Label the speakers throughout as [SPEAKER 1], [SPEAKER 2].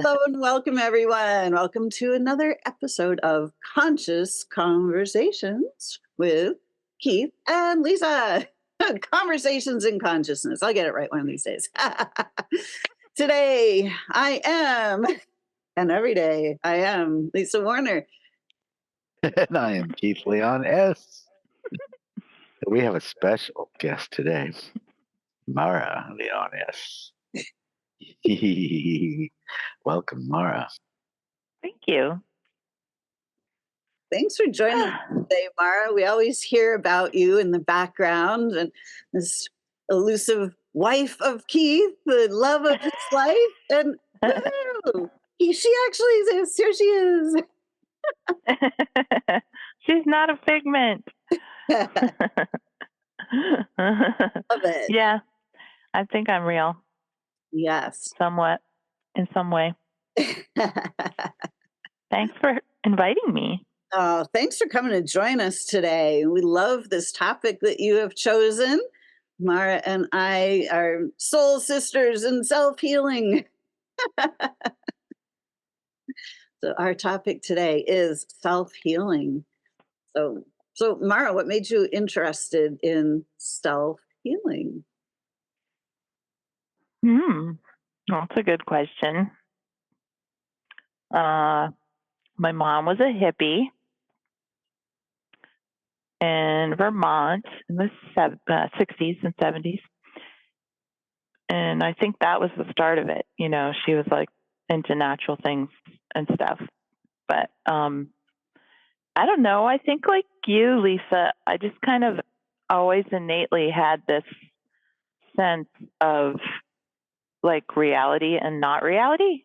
[SPEAKER 1] Hello and welcome, everyone. Welcome to another episode of Conscious Conversations with Keith and Lisa. Conversations in consciousness. I'll get it right one of these days. Today, I am, and every day, I am Lisa Warner.
[SPEAKER 2] And I am Keith Leon S. We have a special guest today, Maura Leon S. Welcome, Maura.
[SPEAKER 3] Thank you.
[SPEAKER 1] Thanks for joining us today, Maura. We always hear about you in the background and this elusive wife of Keith, the love of his life. And woo, she actually is. Here she is.
[SPEAKER 3] She's not a figment.
[SPEAKER 1] Love it.
[SPEAKER 3] Yeah, I think I'm real.
[SPEAKER 1] Yes.
[SPEAKER 3] Somewhat, in some way. Thanks for inviting me.
[SPEAKER 1] Oh, thanks for coming to join us today. We love this topic that you have chosen. Maura and I are soul sisters in self-healing. So our topic today is self-healing. So Maura, what made you interested in self-healing?
[SPEAKER 3] That's a good question. My mom was a hippie in Vermont in the 60s and 70s. And I think that was the start of it. You know, she was like into natural things and stuff. But I don't know. I think like you, Lisa, I just kind of always innately had this sense of like reality and not reality.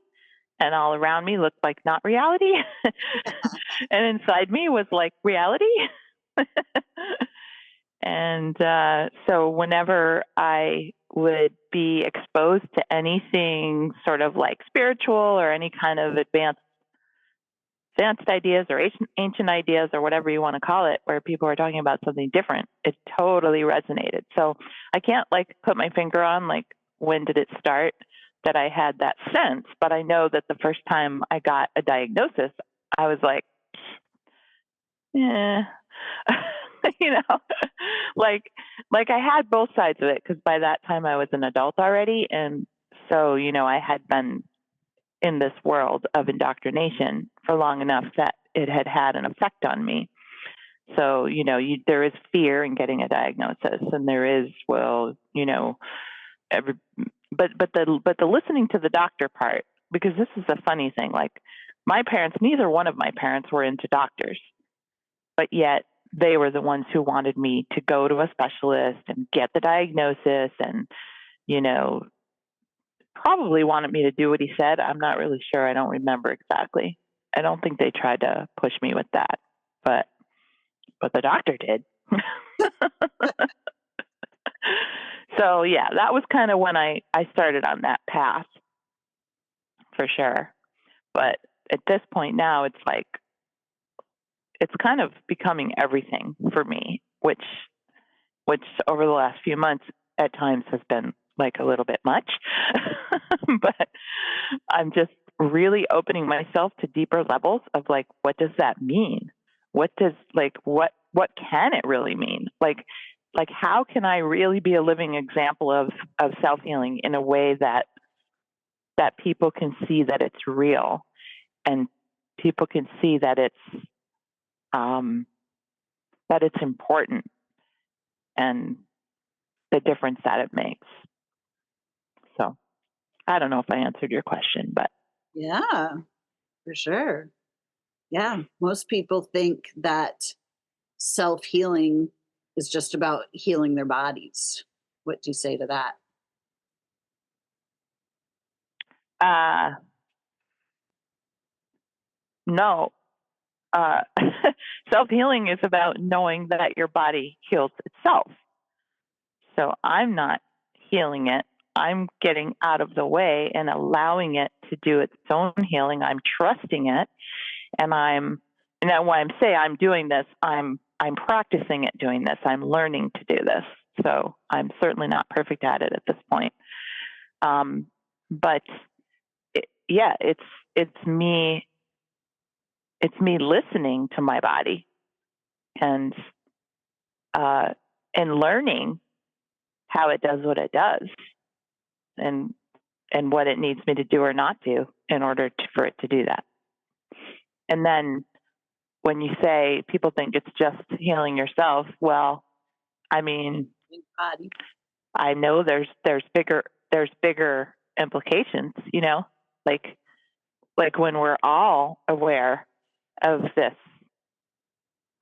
[SPEAKER 3] And all around me looked like not reality. And inside me was like reality. And so whenever I would be exposed to anything sort of like spiritual or any kind of advanced ideas or ancient ideas or whatever you want to call it, where people are talking about something different, it totally resonated. So I can't like put my finger on like when did it start that I had that sense, but I know that the first time I got a diagnosis, I was like, yeah. You know, like I had both sides of it because by that time I was an adult already. And so, you know, I had been in this world of indoctrination for long enough that it had had an effect on me. So, you know, there is fear in getting a diagnosis, and there is, well, you know, but the listening to the doctor part, because this is the funny thing, like my parents, neither one of my parents were into doctors, but yet they were the ones who wanted me to go to a specialist and get the diagnosis and, you know, probably wanted me to do what he said. I'm not really sure. I don't remember exactly. I don't think they tried to push me with that, but the doctor did. So yeah, that was kind of when I started on that path for sure. But at this point now, it's like, it's kind of becoming everything for me, which over the last few months at times has been like a little bit much. But I'm just really opening myself to deeper levels of like, what does that mean? What can it really mean? Like how can I really be a living example of self-healing in a way that people can see that it's real and people can see that it's important and the difference that it makes. So I don't know if I answered your question, but.
[SPEAKER 1] Yeah, for sure. Yeah, most people think that self-healing is just about healing their bodies. What do you say to that?
[SPEAKER 3] No. Self-healing is about knowing that your body heals itself. So I'm not healing it. I'm getting out of the way and allowing it to do its own healing. I'm trusting it. And when I say I'm doing this, I'm practicing it doing this. I'm learning to do this. So I'm certainly not perfect at it at this point. But yeah, it's me listening to my body and learning how it does what it does and what it needs me to do or not do in order for it to do that. And then when you say people think it's just healing yourself, well, I mean,
[SPEAKER 1] Body.
[SPEAKER 3] I know there's bigger implications, you know, like when we're all aware of this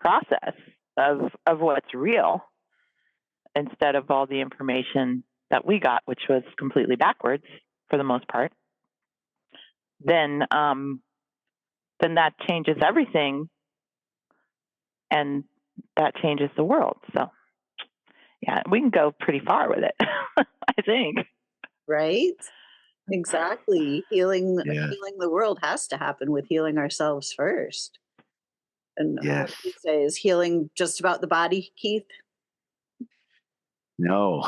[SPEAKER 3] process of what's real instead of all the information that we got, which was completely backwards for the most part, then that changes everything, and that changes the world. So yeah, we can go pretty far with it, I think.
[SPEAKER 1] Right? Exactly. Healing
[SPEAKER 2] Yeah.
[SPEAKER 1] the world has to happen with healing ourselves first. And what
[SPEAKER 2] Yes.
[SPEAKER 1] do you say? Is healing just about the body, Keith?
[SPEAKER 2] No.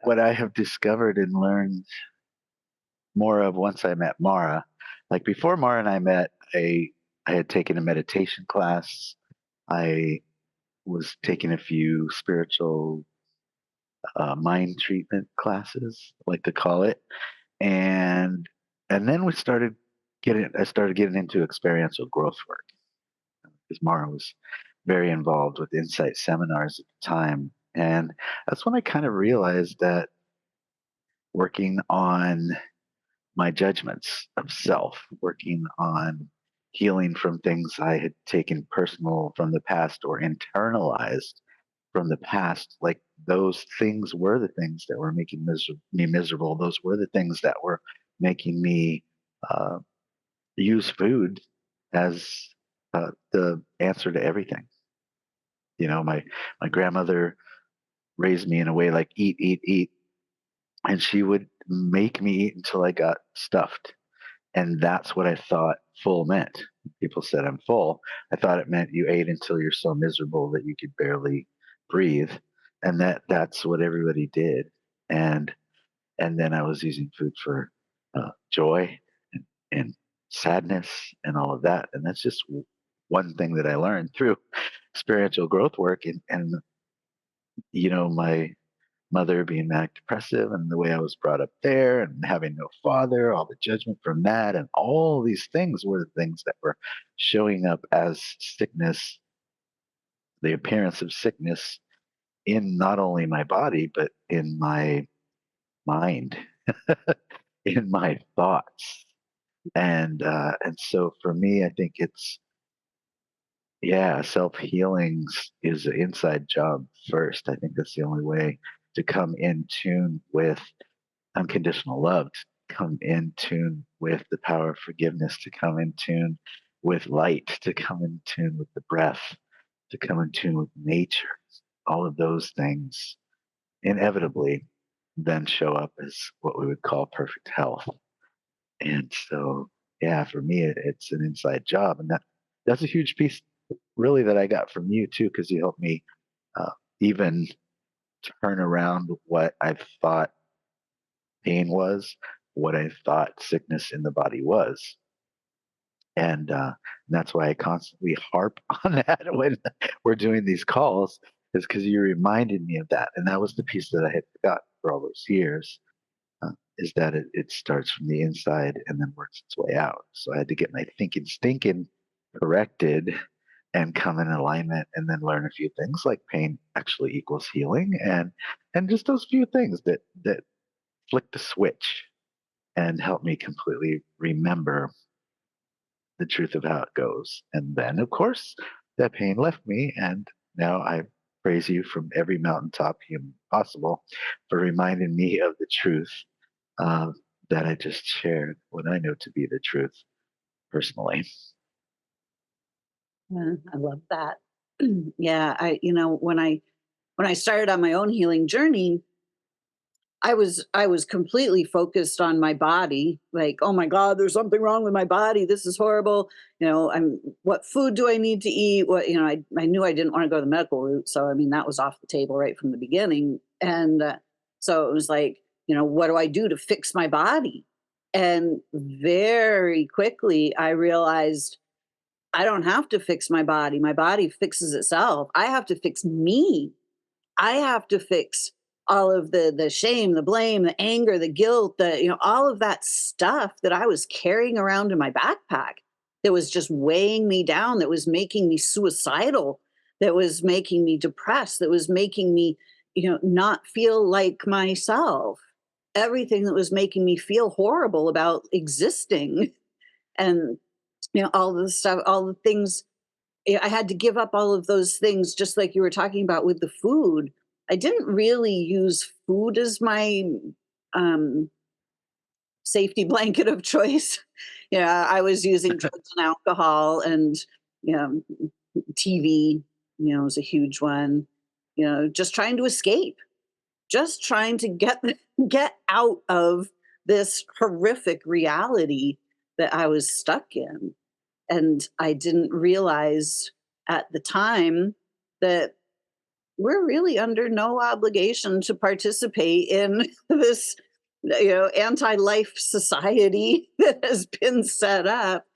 [SPEAKER 2] What I have discovered and learned more of once I met Maura, like before Maura and I met, I had taken a meditation class. I was taking a few spiritual mind treatment classes, I like to call it, and then I started getting into experiential growth work because Maura was very involved with insight seminars at the time, and that's when I kind of realized that working on my judgments of self, working on healing from things I had taken personal from the past or internalized from the past, like those things were the things that were making me miserable. Those were the things that were making me uh, use food as the answer to everything. You know, my grandmother raised me in a way like eat, eat, eat, and she would make me eat until I got stuffed. And that's what I thought full meant. People said I'm full. I thought it meant you ate until you're so miserable that you could barely breathe. And that's what everybody did. And then I was using food for joy and sadness and all of that. And that's just one thing that I learned through spiritual growth work. And you know, my mother being manic depressive and the way I was brought up there and having no father, all the judgment from that, and all these things were the things that were showing up as sickness, the appearance of sickness in not only my body, but in my mind, in my thoughts. And so for me, I think it's, yeah, self healing is an inside job first. I think that's the only way to come in tune with unconditional love, to come in tune with the power of forgiveness, to come in tune with light, to come in tune with the breath, to come in tune with nature. All of those things inevitably then show up as what we would call perfect health. And so, yeah, for me, it's an inside job. And that's a huge piece, really, that I got from you, too, because you helped me uh, even turn around what I thought pain was, what I thought sickness in the body was. And that's why I constantly harp on that when we're doing these calls, is because you reminded me of that. And that was the piece that I had forgotten for all those years, is that it starts from the inside and then works its way out. So I had to get my thinking stinking corrected and come in alignment and then learn a few things like pain actually equals healing and just those few things that flick the switch and help me completely remember the truth of how it goes. And then, of course, that pain left me. And now I praise you from every mountaintop human possible for reminding me of the truth uh, that I just shared, what I know to be the truth personally.
[SPEAKER 1] I love that. Yeah, when I started on my own healing journey, I was completely focused on my body, like, oh my God, there's something wrong with my body. This is horrible. What food do I need to eat? I knew I didn't want to go the medical route. So, I mean, that was off the table right from the beginning. And so it was like, what do I do to fix my body? And very quickly, I realized I don't have to fix my body. My body fixes itself. I have to fix me. I have to fix all of the shame, the blame, the anger, the guilt, all of that stuff that I was carrying around in my backpack that was just weighing me down, that was making me suicidal, that was making me depressed, that was making me, not feel like myself. Everything that was making me feel horrible about existing. And all the stuff, all the things, I had to give up all of those things, just like you were talking about with the food. I didn't really use food as my um, safety blanket of choice. I was using drugs and alcohol, and you know, TV, was a huge one. Just trying to escape, just trying to get out of this horrific reality that I was stuck in. And I didn't realize at the time that we're really under no obligation to participate in this, anti-life society that has been set up.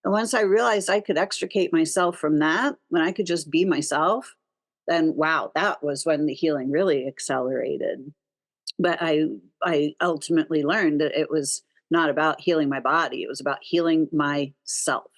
[SPEAKER 1] And once I realized I could extricate myself from that, when I could just be myself, then wow, that was when the healing really accelerated. But I ultimately learned that it was not about healing my body, it was about healing myself,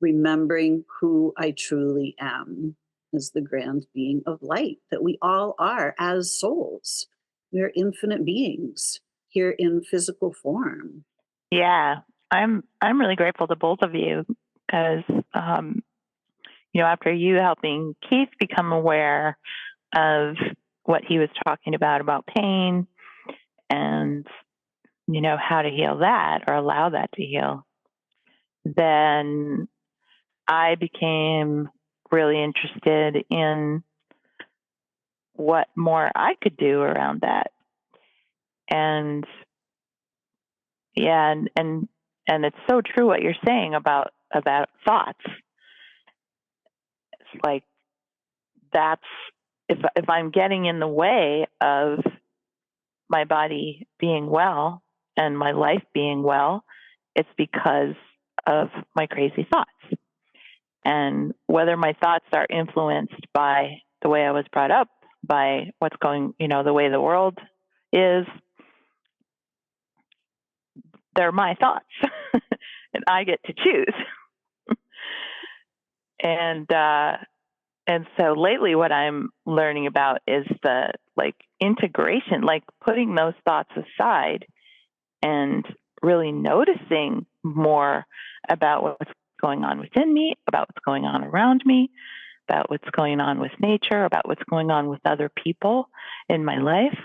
[SPEAKER 1] remembering who I truly am as the grand being of light that we all are as souls. We are infinite beings here in physical form.
[SPEAKER 3] Yeah, I'm really grateful to both of you because after you helping Keith become aware of what he was talking about pain and how to heal that or allow that to heal, then I became really interested in what more I could do around that. And yeah, and it's so true what you're saying about thoughts. It's like that's if I'm getting in the way of my body being well and my life being well, it's because of my crazy thoughts. And whether my thoughts are influenced by the way I was brought up, by what's going, the way the world is, they're my thoughts and I get to choose. and so lately what I'm learning about is the integration, putting those thoughts aside and really noticing more about what's going on within me, about what's going on around me, about what's going on with nature, about what's going on with other people in my life,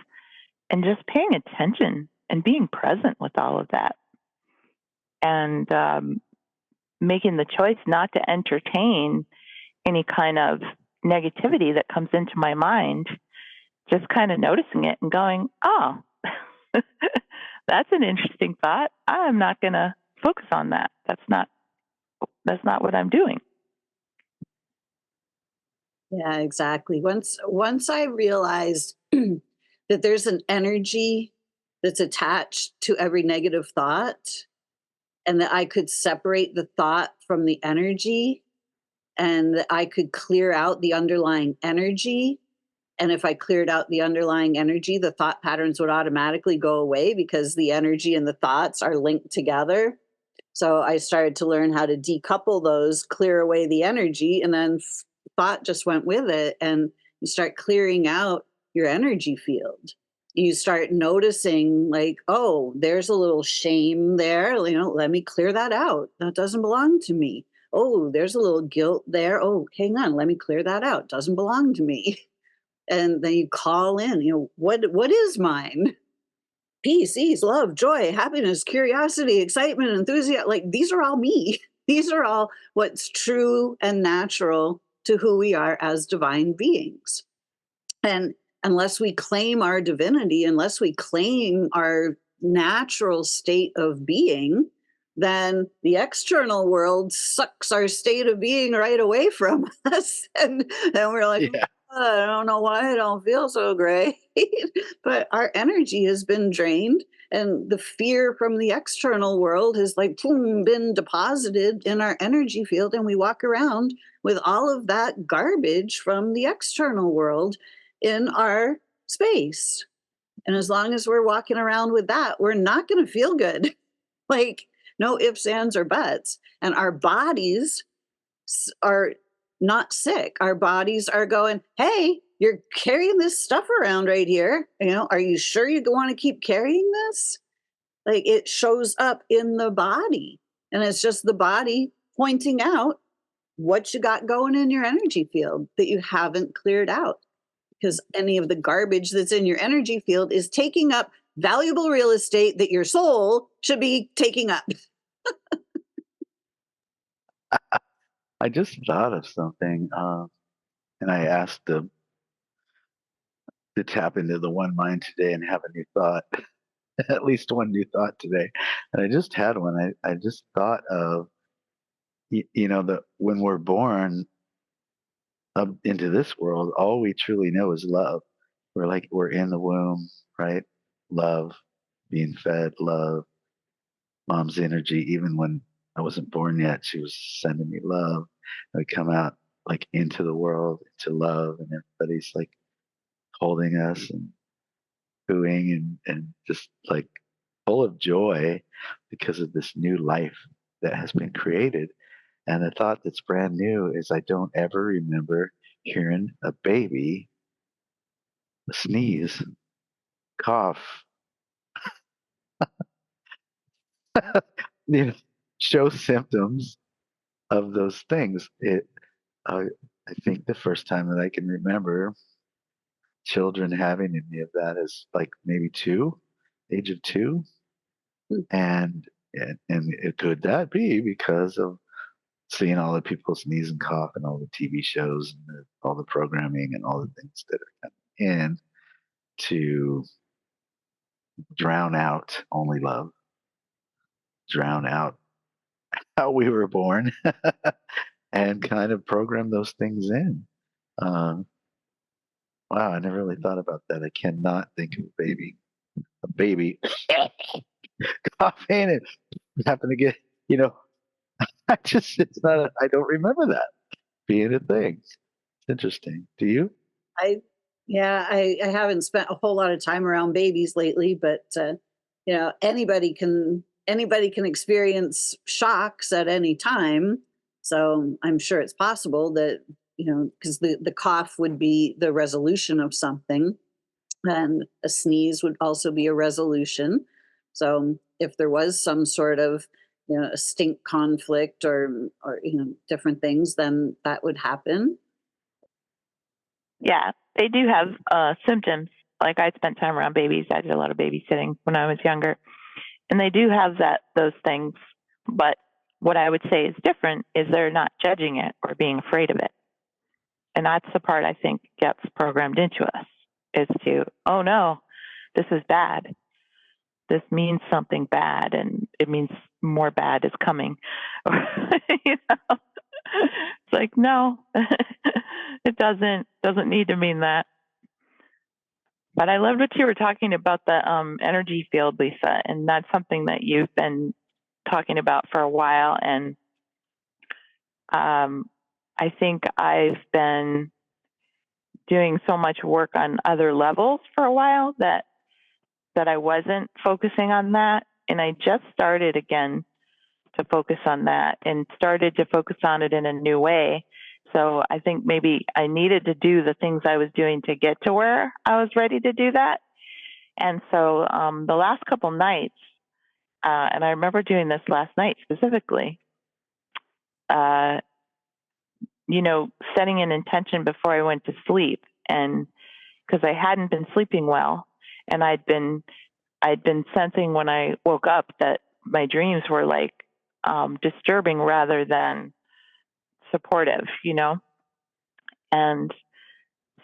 [SPEAKER 3] and just paying attention and being present with all of that. And making the choice not to entertain any kind of negativity that comes into my mind, just kind of noticing it and going, oh, that's an interesting thought. I'm not going to focus on that. That's not what I'm doing.
[SPEAKER 1] Yeah, exactly. Once I realized that there's an energy that's attached to every negative thought, and that I could separate the thought from the energy, and that I could clear out the underlying energy. And if I cleared out the underlying energy, the thought patterns would automatically go away because the energy and the thoughts are linked together. So I started to learn how to decouple those, clear away the energy, and then thought just went with it. And you start clearing out your energy field. You start noticing, like, oh, there's a little shame there. Let me clear that out. That doesn't belong to me. Oh, there's a little guilt there. Oh, hang on. Let me clear that out. Doesn't belong to me. And then you call in, what is mine? Peace, ease, love, joy, happiness, curiosity, excitement, enthusiasm. Like, these are all me. These are all what's true and natural to who we are as divine beings. And unless we claim our divinity, unless we claim our natural state of being, then the external world sucks our state of being right away from us. And then we're like,
[SPEAKER 2] Yeah.
[SPEAKER 1] I don't know why I don't feel so great. But our energy has been drained And the fear from the external world has like boom, been deposited in our energy field, and we walk around with all of that garbage from the external world in our space. And as long as we're walking around with that, we're not going to feel good. Like, no ifs, ands, or buts. And our bodies are not sick. Our bodies are going, hey, you're carrying this stuff around right here. Are you sure you want to keep carrying this? Like, it shows up in the body. And it's just the body pointing out what you got going in your energy field that you haven't cleared out. Because any of the garbage that's in your energy field is taking up valuable real estate that your soul should be taking up.
[SPEAKER 2] I just thought of something, and I asked to tap into the one mind today and have a new thought, at least one new thought today. And I just had one. I just thought of, that when we're born up into this world, all we truly know is love. We're in the womb, right? Love, being fed, love, mom's energy. Even when I wasn't born yet, she was sending me love. And we come out like into the world, into love, and everybody's like holding us and cooing and just like full of joy because of this new life that has been created. And the thought that's brand new is I don't ever remember hearing a baby sneeze, cough, you know, show symptoms of those things. I think the first time that I can remember children having any of that is like maybe age of two. And could that be because of seeing all the people sneeze and cough and all the TV shows and all the programming and all the things that are coming in to drown out only love, drown out how we were born, and kind of program those things in. Um, wow, I never really thought about that. I cannot think of a baby coughing and happen to get, you know, it's not, I don't remember that being a thing. It's interesting. Do you?
[SPEAKER 1] I Yeah, I haven't spent a whole lot of time around babies lately, but anybody can experience shocks at any time. So I'm sure it's possible that because the cough would be the resolution of something, and a sneeze would also be a resolution. So if there was some sort of a stink conflict or different things, then that would happen.
[SPEAKER 3] Yeah, they do have symptoms. Like I spent time around babies. I did a lot of babysitting when I was younger, and they do have those things. But what I would say is different is they're not judging it or being afraid of it, and that's the part I think gets programmed into us is to, oh no, this is bad. This means something bad, and it means more bad is coming. It's like, no, it doesn't need to mean that. But I loved what you were talking about, the energy field, Lisa, and that's something that you've been talking about for a while. And I think I've been doing so much work on other levels for a while that I wasn't focusing on that. And I just started again to focus on that and started to focus on it in a new way. So I think maybe I needed to do the things I was doing to get to where I was ready to do that. And so the last couple nights, and I remember doing this last night specifically, setting an intention before I went to sleep, and because I hadn't been sleeping well, and I'd been sensing when I woke up that my dreams were like disturbing rather than supportive, and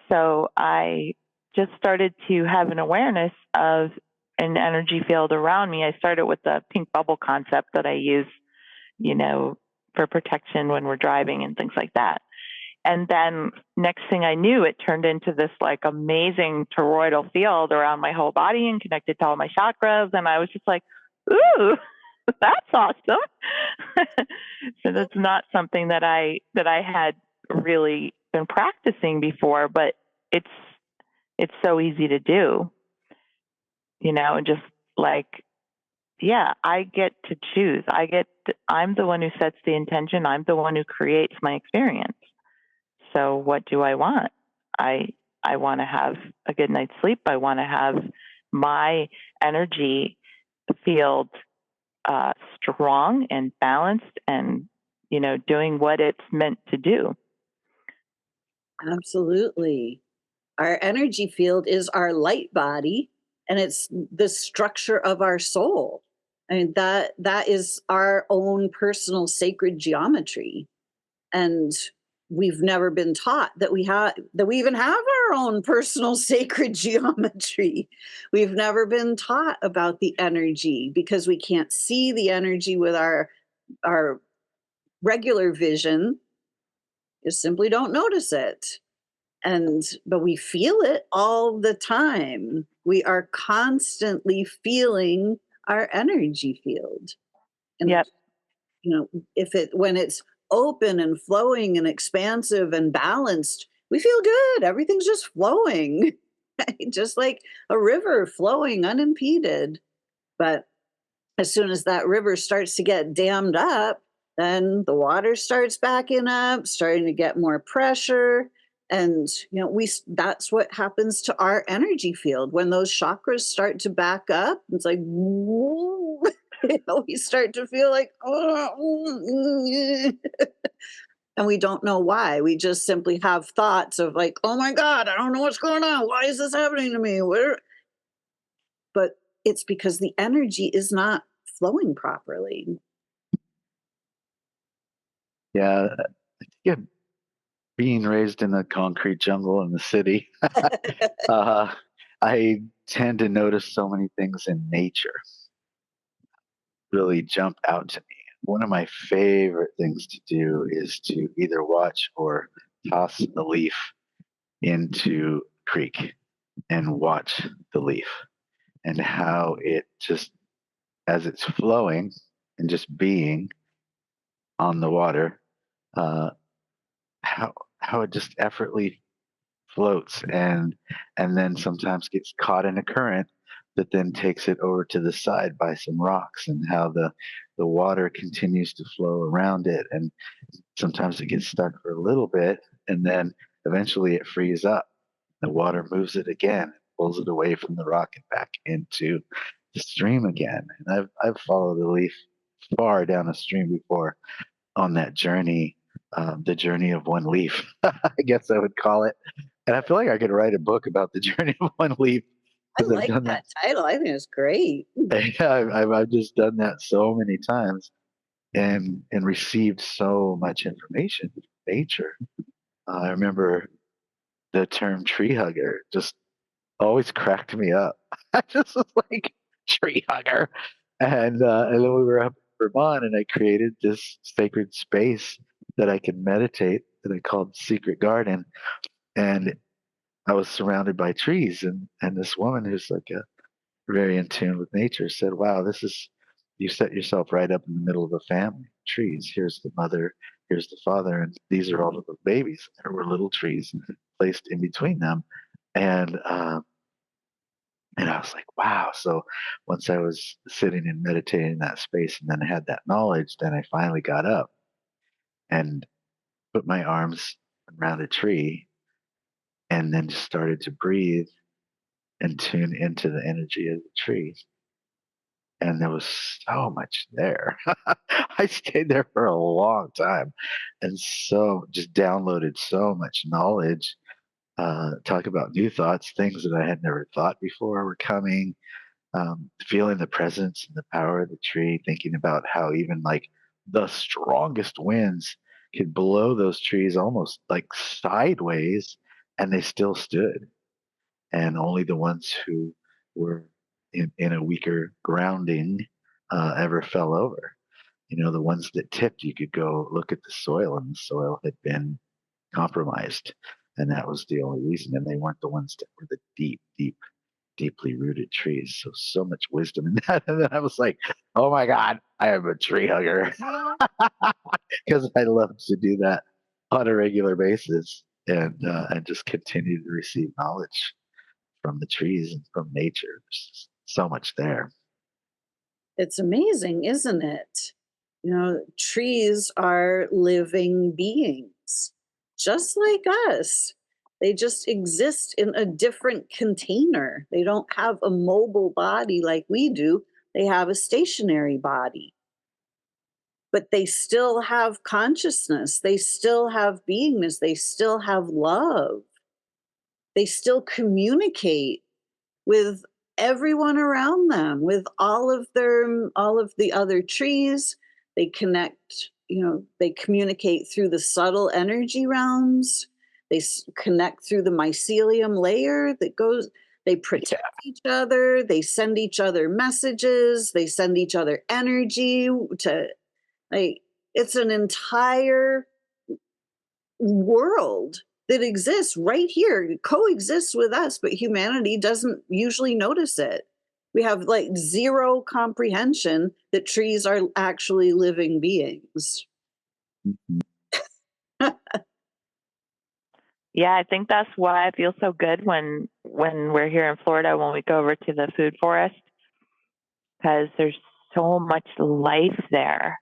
[SPEAKER 3] so I just started to have an awareness of an energy field around me. I started with the pink bubble concept that I use, for protection when we're driving and things like that. And then next thing I knew, it turned into this like amazing toroidal field around my whole body and connected to all my chakras. And I was just like, ooh, that's awesome. So that's not something that I had really been practicing before, but it's so easy to do, just like, yeah, I get to choose. I'm the one who sets the intention. I'm the one who creates my experience. So what do I want? I want to have a good night's sleep. I want to have my energy field strong and balanced and, doing what it's meant to do.
[SPEAKER 1] Absolutely. Our energy field is our light body, and it's the structure of our soul. I mean, that is our own personal sacred geometry. And we've never been taught that we even have our own personal sacred geometry. We've never been taught about the energy because we can't see the energy with our regular vision. You simply don't notice it. But we feel it all the time. We are constantly feeling our energy field. And
[SPEAKER 3] Yep.
[SPEAKER 1] when it's open and flowing and expansive and balanced, we feel good. Everything's just flowing. Just like a river flowing unimpeded. But as soon as that river starts to get dammed up, then the water starts backing up, starting to get more pressure. And that's what happens to our energy field when those chakras start to back up. It's like, whoa, we start to feel like, oh, and we don't know why. We just simply have thoughts of like, oh my God, I don't know what's going on. Why is this happening to me? But it's because the energy is not flowing properly.
[SPEAKER 2] Yeah, yeah. Being raised in a concrete jungle in the city, I tend to notice so many things in nature really jump out to me. One of my favorite things to do is to either watch or toss a leaf into a creek and watch the leaf and how it just, as it's flowing and just being on the water, uh, how it just effortlessly floats and then sometimes gets caught in a current that then takes it over to the side by some rocks, and how the water continues to flow around it, and sometimes it gets stuck for a little bit and then eventually it frees up. The water moves it again, pulls it away from the rock and back into the stream again. And I've followed the leaf far down a stream before on that journey, the journey of one leaf, I guess I would call it. And I feel like I could write a book about the journey of one leaf
[SPEAKER 1] I
[SPEAKER 2] because I've
[SPEAKER 1] like
[SPEAKER 2] done
[SPEAKER 1] that title. I think it's great.
[SPEAKER 2] Yeah, I've just done that so many times and received so much information from nature. I remember the term tree hugger just always cracked me up. I just was like, tree hugger. And then we were up in Vermont and I created this sacred space that I could meditate that I called Secret Garden. And I was surrounded by trees, and this woman who's like a very in tune with nature said, wow, you set yourself right up in the middle of a family of trees. Here's the mother, here's the father, and these are all of the babies. There were little trees placed in between them. And I was like, wow. So once I was sitting and meditating in that space and then I had that knowledge, then I finally got up and put my arms around a tree and then just started to breathe and tune into the energy of the tree. And there was so much there. I stayed there for a long time and so just downloaded so much knowledge. Talk about new thoughts, things that I had never thought before were coming. Feeling the presence and the power of the tree, thinking about how even like the strongest winds could blow those trees almost like sideways and they still stood. And only the ones who were in a weaker grounding ever fell over. You know, the ones that tipped, you could go look at the soil, and the soil had been compromised. And that was the only reason. And they weren't the ones that were the deeply rooted trees. So much wisdom in that. And then I was like, oh my God, I am a tree hugger. Because I love to do that on a regular basis and just continue to receive knowledge from the trees and from nature. There's so much there.
[SPEAKER 1] It's amazing, isn't it? You know, trees are living beings, just like us. They just exist in a different container. They don't have a mobile body like we do, they have a stationary body. But they still have consciousness, they still have beingness, they still have love, they still communicate with everyone around them, with all of the other trees. They connect, you know, they communicate through the subtle energy realms. They connect through the mycelium layer that goes, they protect each other, they send each other messages, they send each other energy to, like, it's an entire world that exists right here, it coexists with us, but humanity doesn't usually notice it. We have like zero comprehension that trees are actually living beings.
[SPEAKER 2] Mhm.
[SPEAKER 3] Yeah, I think that's why I feel so good when we're here in Florida when we go over to the food forest, because there's so much life there.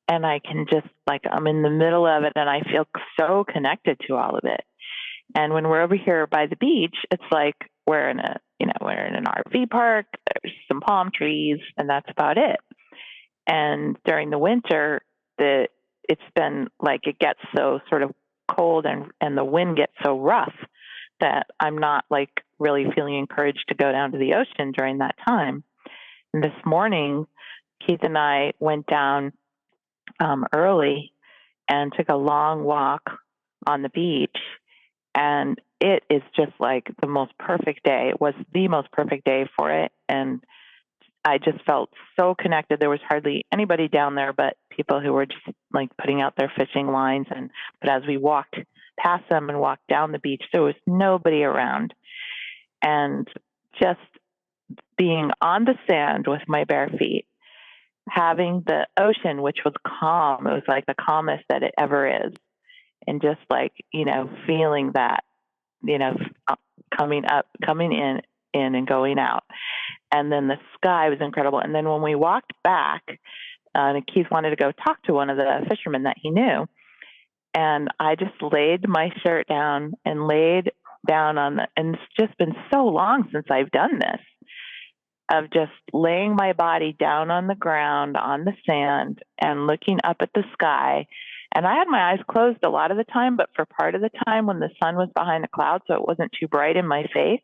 [SPEAKER 3] And I can just, like, I'm in the middle of it and I feel so connected to all of it. And when we're over here by the beach, it's like we're in we're in an RV park, there's some palm trees, and that's about it. And during the winter, it's been like it gets so sort of cold and the wind gets so rough that I'm not like really feeling encouraged to go down to the ocean during that time. And this morning, Keith and I went down early and took a long walk on the beach. And it is just like the most perfect day. It was the most perfect day for it. And I just felt so connected. There was hardly anybody down there but people who were just like putting out their fishing lines. But as we walked past them and walked down the beach, there was nobody around. And just being on the sand with my bare feet, having the ocean, which was calm. It was like the calmest that it ever is. And just like, feeling that, coming up, coming in and going out. And then the sky was incredible. And then when we walked back, Keith wanted to go talk to one of the fishermen that he knew. And I just laid my shirt down and laid down and it's just been so long since I've done this, of just laying my body down on the ground, on the sand, and looking up at the sky. And I had my eyes closed a lot of the time, but for part of the time when the sun was behind the clouds, so it wasn't too bright in my face,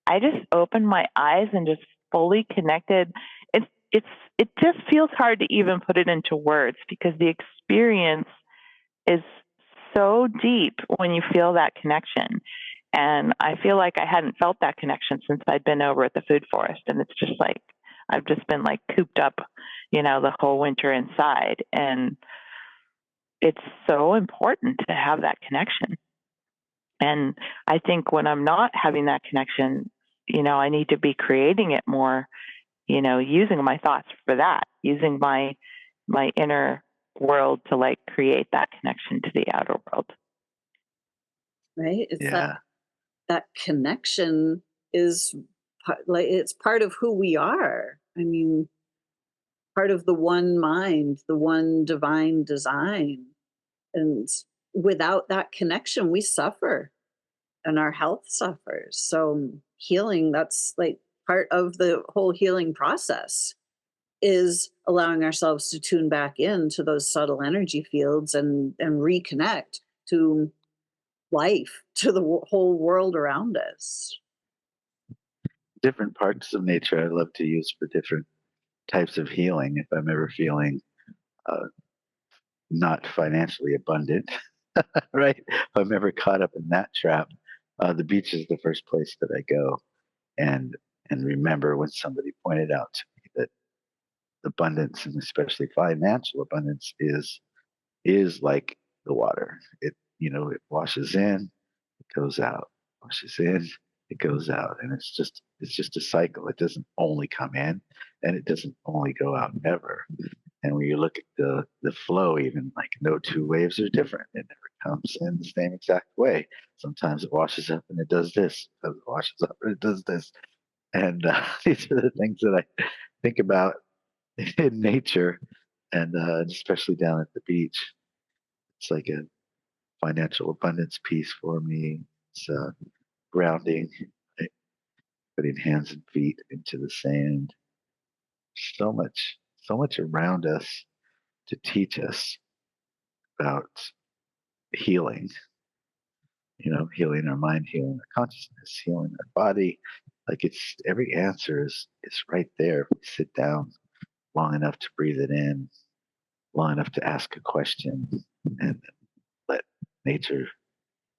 [SPEAKER 3] I just opened my eyes and just fully connected. It just feels hard to even put it into words because the experience is so deep when you feel that connection. And I feel like I hadn't felt that connection since I'd been over at the food forest. And it's just like, I've just been like cooped up, the whole winter inside. And it's so important to have that connection. And I think when I'm not having that connection, I need to be creating it more, using my thoughts for that, using my inner world to like create that connection to the outer world.
[SPEAKER 1] Right? It's
[SPEAKER 2] Yeah.
[SPEAKER 1] that connection is like it's part of who we are. I mean, part of the one mind, the one divine design. And without that connection, we suffer and our health suffers. So healing, that's like part of the whole healing process, is allowing ourselves to tune back into those subtle energy fields and reconnect to life, to the whole world around us.
[SPEAKER 2] Different parts of nature I love to use for different types of healing. If I'm ever feeling uh, not financially abundant, right? If I'm ever caught up in that trap, the beach is the first place that I go. And and remember when somebody pointed out to me that abundance, and especially financial abundance, is like the water. it washes in, it goes out, washes in, it goes out, and it's just a cycle. It doesn't only come in, and it doesn't only go out ever. And when you look at the flow, even like no two waves are different. It never comes in the same exact way. Sometimes it washes up and it does this. Sometimes it washes up and it does this. And these are the things that I think about in nature, and especially down at the beach. It's like a financial abundance piece for me. It's grounding, right? Putting hands and feet into the sand. So much around us to teach us about healing, healing our mind, healing our consciousness, healing our body. Like it's every answer is right there if we sit down long enough to breathe it in, long enough to ask a question, and let nature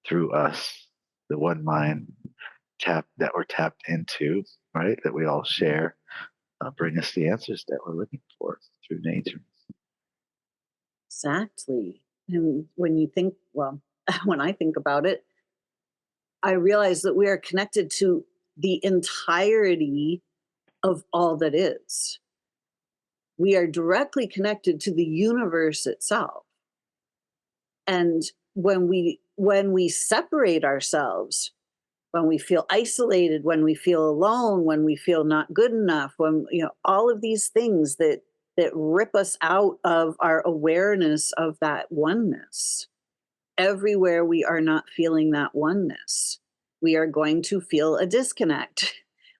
[SPEAKER 2] through us, the one mind that we're tapped into, right? That we all share, bring us the answers that we're looking for through nature.
[SPEAKER 1] Exactly. And when you think, well, when I think about it, I realize that we are connected to the entirety of all that is. We are directly connected to the universe itself. And when we separate ourselves, when we feel isolated, when we feel alone, when we feel not good enough, when all of these things that rip us out of our awareness of that oneness, everywhere we are not feeling that oneness, we are going to feel a disconnect.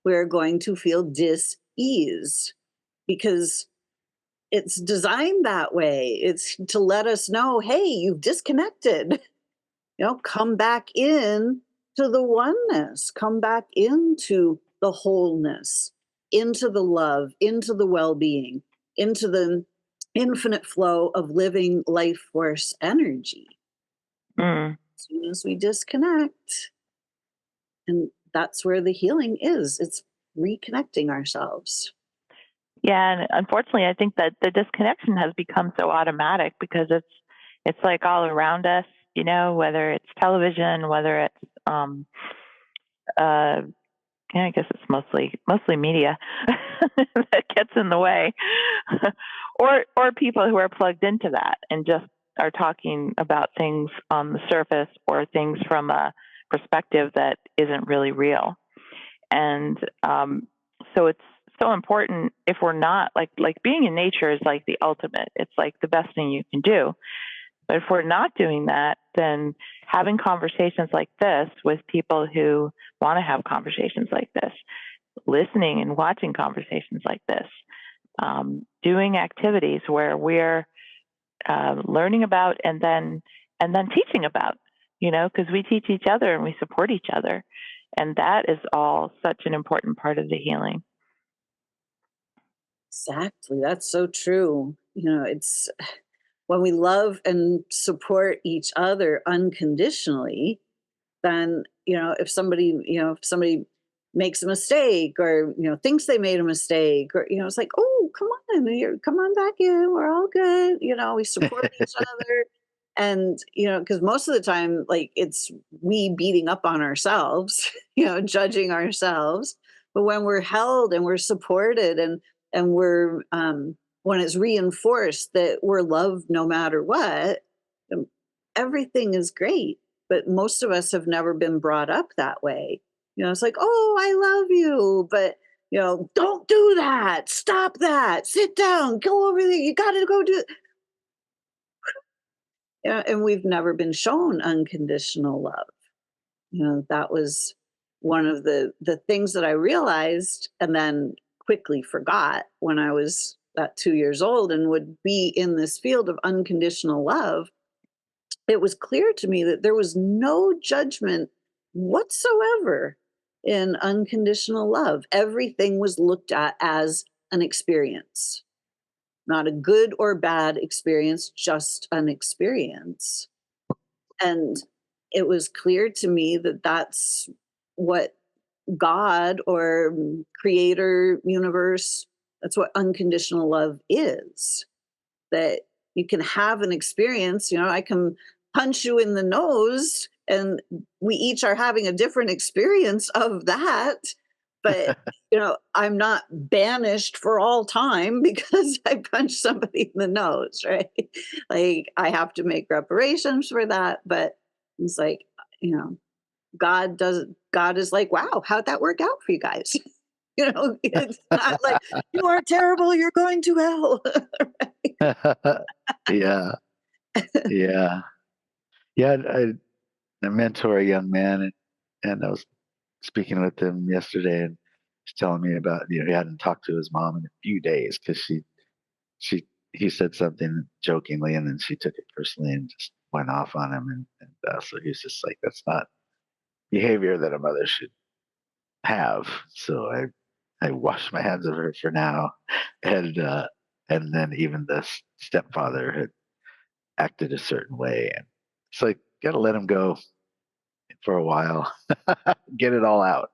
[SPEAKER 1] We are going to feel dis-ease because it's designed that way. It's to let us know, hey, you've disconnected. Come back in to the oneness, come back into the wholeness, into the love, into the well-being, into the infinite flow of living life force energy.
[SPEAKER 3] Mm.
[SPEAKER 1] As soon as we disconnect, and that's where the healing is. It's reconnecting ourselves.
[SPEAKER 3] Yeah, and unfortunately, I think that the disconnection has become so automatic because it's like all around us. Whether it's television, whether it's yeah, I guess it's mostly media that gets in the way, or people who are plugged into that and just are talking about things on the surface or things from a perspective that isn't really real. And so it's so important if we're not like being in nature is like the ultimate. It's like the best thing you can do. But if we're not doing that, then having conversations like this with people who want to have conversations like this, listening and watching conversations like this, doing activities where we're learning about and then teaching about, because we teach each other and we support each other. And that is all such an important part of the healing.
[SPEAKER 1] Exactly. That's so true. It's when we love and support each other unconditionally, then if somebody makes a mistake or thinks they made a mistake, or it's like, oh, come on, come on back in, we're all good. We support each other. And because most of the time, like, it's we beating up on ourselves, judging ourselves. But when we're held and we're supported, and we're when it's reinforced that we're loved no matter what, um, everything is great. But most of us have never been brought up that way. It's like, oh, I love you, but don't do that. Stop that. Sit down. Go over there. You got to go do it. And we've never been shown unconditional love. That was one of the things that I realized and then quickly forgot when I was about 2 years old and would be in this field of unconditional love. It was clear to me that there was no judgment whatsoever in unconditional love. Everything was looked at as an experience, not a good or bad experience, just an experience. And it was clear to me that that's what God or creator, universe, that's what unconditional love is. That you can have an experience, I can punch you in the nose, and we each are having a different experience of that. But I'm not banished for all time because I punched somebody in the nose, right? Like, I have to make reparations for that. But it's like, you know, God is like, wow, how'd that work out for you guys? It's not like you are terrible, you're going to hell.
[SPEAKER 2] Yeah. Yeah. Yeah. I mentor a young man, and I was speaking with him yesterday, and he's telling me about, he hadn't talked to his mom in a few days because he said something jokingly, and then she took it personally and just went off on him. And so he's just like, that's not behavior that a mother should have. So I wash my hands of her for now. And then even the stepfather had acted a certain way. And it's like, gotta let him go for a while, get it all out.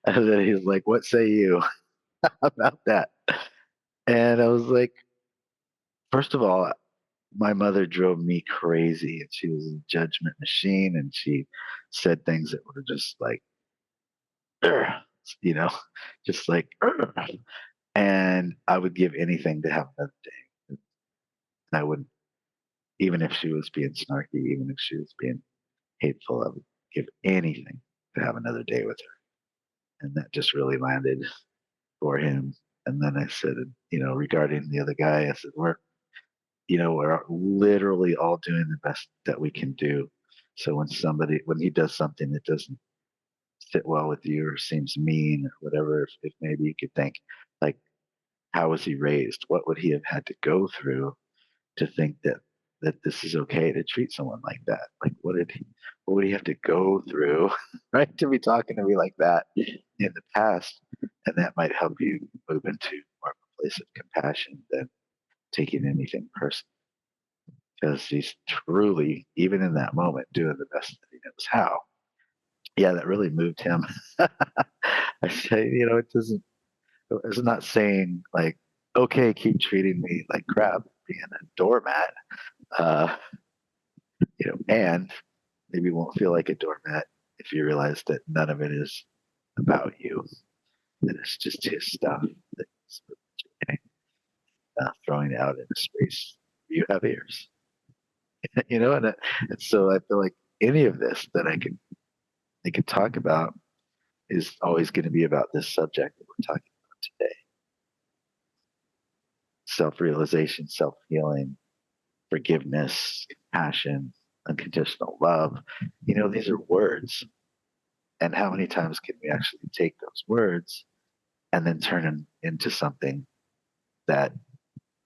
[SPEAKER 2] And then he's like, what say you about that? And I was like, first of all, my mother drove me crazy, and she was a judgment machine, and she said things that were just like, "Ugh," you know, just like, "Ugh." And I would give anything to have another day. And I wouldn't, even if she was being snarky, even if she was being hateful, I would give anything to have another day with her. And that just really landed for him. And then I said, regarding the other guy, I said, we're literally all doing the best that we can do. So when he does something that doesn't sit well with you or seems mean or whatever, if maybe you could think, like, how was he raised? What would he have had to go through to think that this is okay to treat someone like that? Like, what would he have to go through, right, to be talking to me like that in the past? And that might help you move into more of a place of compassion than taking anything personal, because he's truly, even in that moment, doing the best that he knows how. Yeah, that really moved him. I say, it's not saying like, okay, keep treating me like crap, being a doormat, uh, and maybe you won't feel like a doormat if you realize that none of it is about you, that it's just his stuff that he's throwing out in a space you have ears. And so I feel like any of this that I could talk about is always going to be about this subject that we're talking about today: self-realization, self-healing, forgiveness, compassion, unconditional love. These are words, and how many times can we actually take those words and then turn them into something that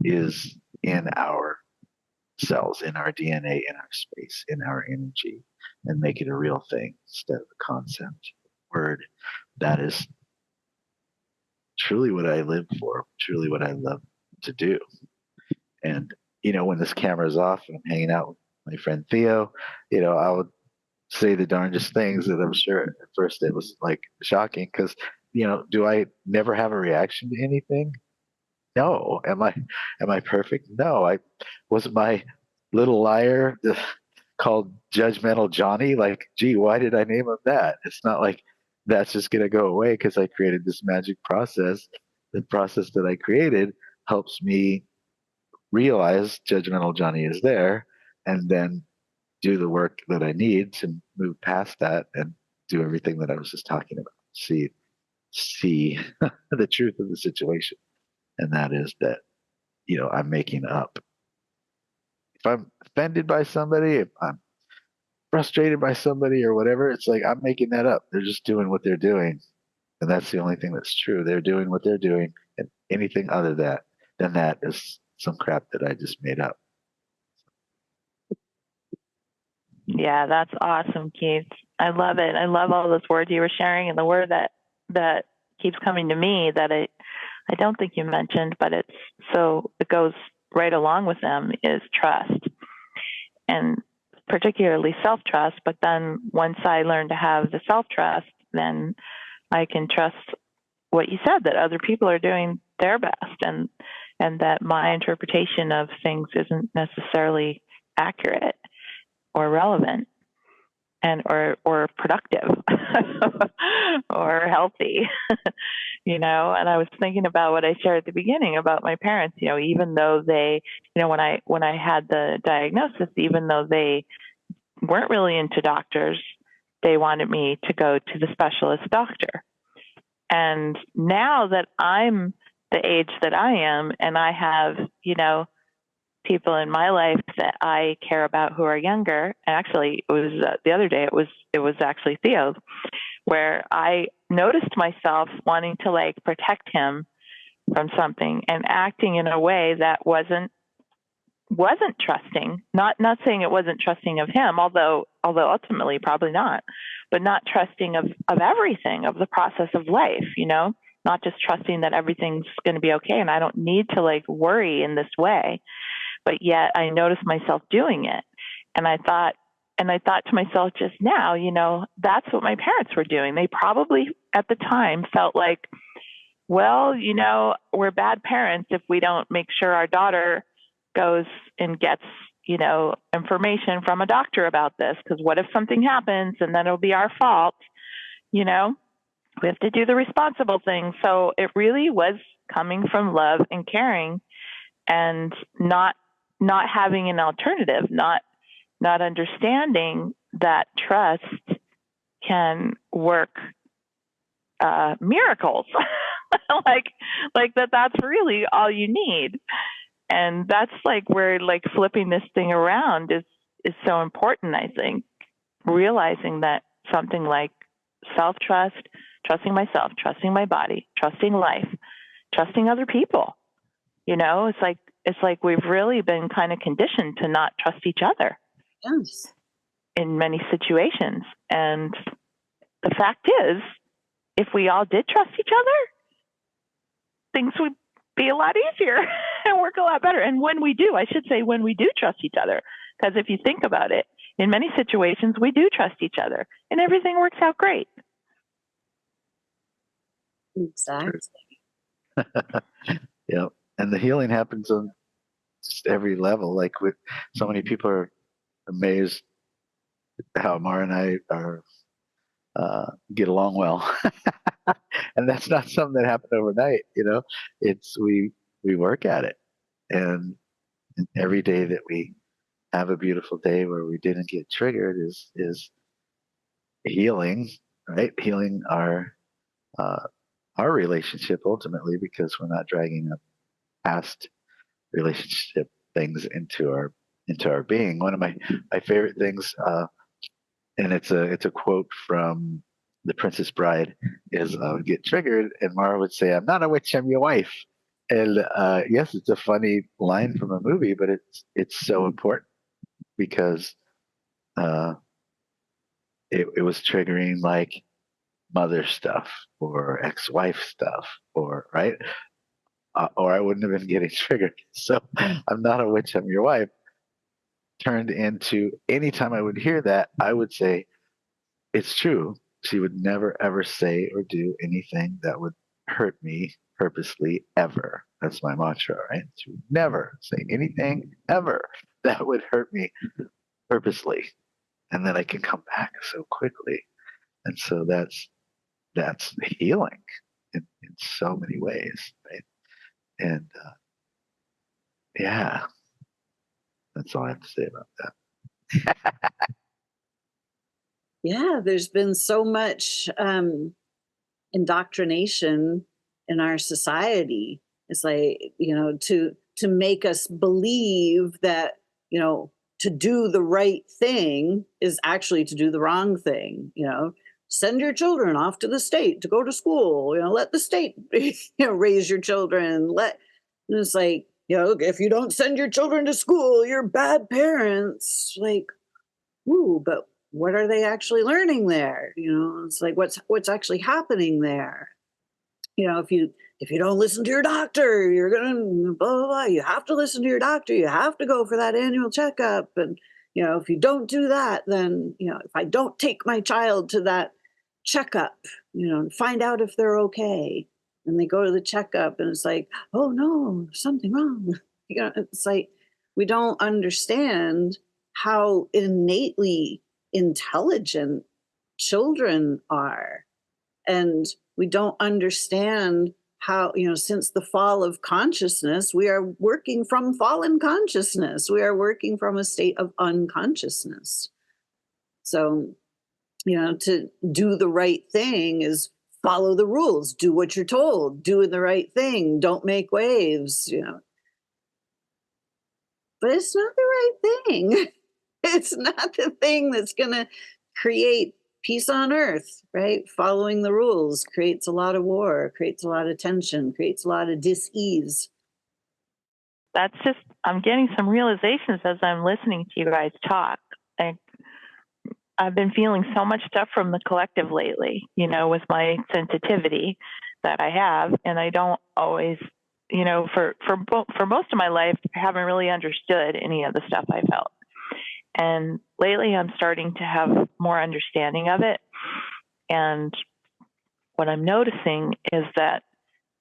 [SPEAKER 2] is in our cells, in our DNA, in our space, in our energy, and make it a real thing instead of a concept, word that is truly what I live for, truly what I love to do. And, when this camera's off and I'm hanging out with my friend Theo, I would say the darndest things that I'm sure at first it was like shocking because, do I never have a reaction to anything? No. Am I perfect? No. I was my little liar called Judgmental Johnny. Like, gee, why did I name him that? It's not like that's just gonna go away because I created this magic process. The process that I created helps me realize Judgmental Johnny is there, and then do the work that I need to move past that and do everything that I was just talking about. See the truth of the situation, and that is that I'm making up. If I'm offended by somebody, if I'm frustrated by somebody or whatever, it's like I'm making that up. They're just doing what they're doing, and that's the only thing that's true. They're doing what they're doing, and anything other than that is some crap that I just made up.
[SPEAKER 3] Yeah, that's awesome, Keith. I love it. I love all those words you were sharing, and the word that keeps coming to me that I don't think you mentioned, but it goes right along with them, is trust, and particularly self-trust. But then once I learn to have the self-trust, then I can trust what you said, that other people are doing their best, and that my interpretation of things isn't necessarily accurate. or relevant and or productive or healthy. And I was thinking about what I shared at the beginning about my parents. Even though they, when I had the diagnosis, even though they weren't really into doctors, they wanted me to go to the specialist doctor. And now that I'm the age that I am, and I have, people in my life that I care about who are younger. And actually, it was the other day. It was actually Theo, where I noticed myself wanting to like protect him from something and acting in a way that wasn't trusting. Not saying it wasn't trusting of him, although ultimately probably not, but not trusting of everything, of the process of life. Not just trusting that everything's going to be okay, and I don't need to like worry in this way. But yet I noticed myself doing it. And I thought to myself just now, that's what my parents were doing. They probably at the time felt like, well, we're bad parents if we don't make sure our daughter goes and gets, information from a doctor about this. Because what if something happens and then it'll be our fault? We have to do the responsible thing. So it really was coming from love and caring, and not having an alternative, not understanding that trust can work miracles, like that's really all you need. And that's like where like flipping this thing around is so important. I think realizing that something like self-trust, trusting myself, trusting my body, trusting life, trusting other people, it's like we've really been kind of conditioned to not trust each other.
[SPEAKER 1] Yes.
[SPEAKER 3] In many situations. And the fact is, if we all did trust each other, things would be a lot easier and work a lot better. And when we do trust each other, because if you think about it, in many situations, we do trust each other and everything works out great.
[SPEAKER 1] Exactly.
[SPEAKER 2] Yep. And the healing happens on just every level. Like with so many people are amazed how Maura and I are get along well, and that's not something that happened overnight. It's we work at it, and every day that we have a beautiful day where we didn't get triggered is healing, right? Healing our relationship ultimately, because we're not dragging up past relationship things into our being. One of my favorite things, and it's a quote from The Princess Bride, is I would get triggered and Maura would say, "I'm not a witch, I'm your wife." And yes, it's a funny line from a movie, but it's so important because it was triggering like mother stuff or ex-wife stuff, or right, or I wouldn't have been getting triggered. So I'm not a witch, I'm your wife turned into, anytime I would hear that, I would say, it's true. She would never, ever say or do anything that would hurt me purposely, ever. That's my mantra, right? She would never say anything ever that would hurt me purposely. And then I can come back so quickly. And so that's healing in so many ways, right? And yeah, that's all I have to say about that.
[SPEAKER 1] Yeah, there's been so much indoctrination in our society. It's like, to make us believe that, to do the right thing is actually to do the wrong thing. Send your children off to the state to go to school, let the state raise your children. And it's like, if you don't send your children to school, you're bad parents. Like, ooh, but what are they actually learning there? It's like, what's actually happening there? If you don't listen to your doctor, you're gonna blah blah blah. You have to listen to your doctor. You have to go for that annual checkup. And if you don't do that, then if I don't take my child to that checkup, and find out if they're okay, and they go to the checkup, and it's like, oh no, there's something wrong. It's like we don't understand how innately intelligent children are. And we don't understand how, since the fall of consciousness, we are working from fallen consciousness. We are working from a state of unconsciousness. So, to do the right thing is follow the rules, do what you're told, do the right thing, don't make waves, But it's not the right thing. It's not the thing that's going to create peace on earth, right? Following the rules creates a lot of war, creates a lot of tension, creates a lot of dis-ease.
[SPEAKER 3] That's just, I'm getting some realizations as I'm listening to you guys talk. I've been feeling so much stuff from the collective lately, with my sensitivity that I have. And I don't always, for most of my life, I haven't really understood any of the stuff I felt. And lately I'm starting to have more understanding of it. And what I'm noticing is that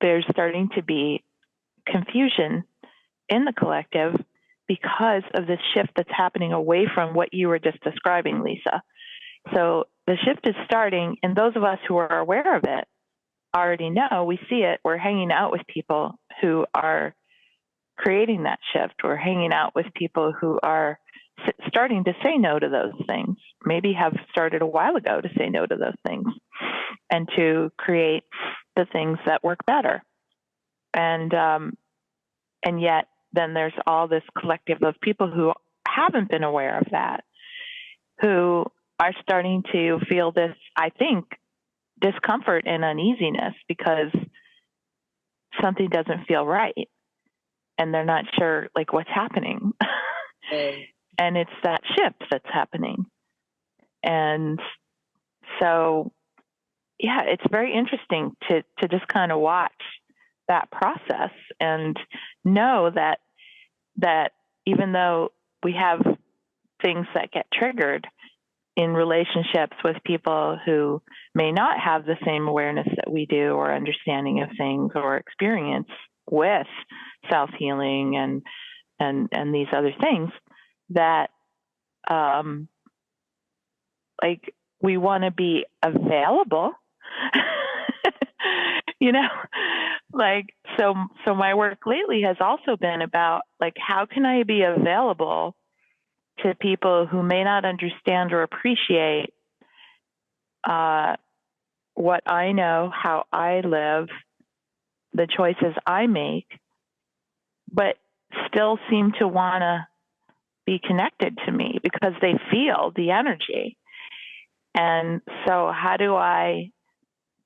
[SPEAKER 3] there's starting to be confusion in the collective because of this shift that's happening away from what you were just describing, Lisa. So the shift is starting, and those of us who are aware of it already know, we see it. We're hanging out with people who are creating that shift. We're hanging out with people who are starting to say no to those things, maybe have started a while ago to say no to those things and to create the things that work better. And yet then there's all this collective of people who haven't been aware of that, who are starting to feel this, I think, discomfort and uneasiness because something doesn't feel right. And they're not sure, what's happening. And it's that shift that's happening. And so, yeah, it's very interesting to just kind of watch that process and know that even though we have things that get triggered in relationships with people who may not have the same awareness that we do or understanding of things or experience with self-healing and these other things, that we want to be available. So my work lately has also been about how can I be available to people who may not understand or appreciate what I know, how I live, the choices I make, but still seem to want to be connected to me because they feel the energy. And so how do I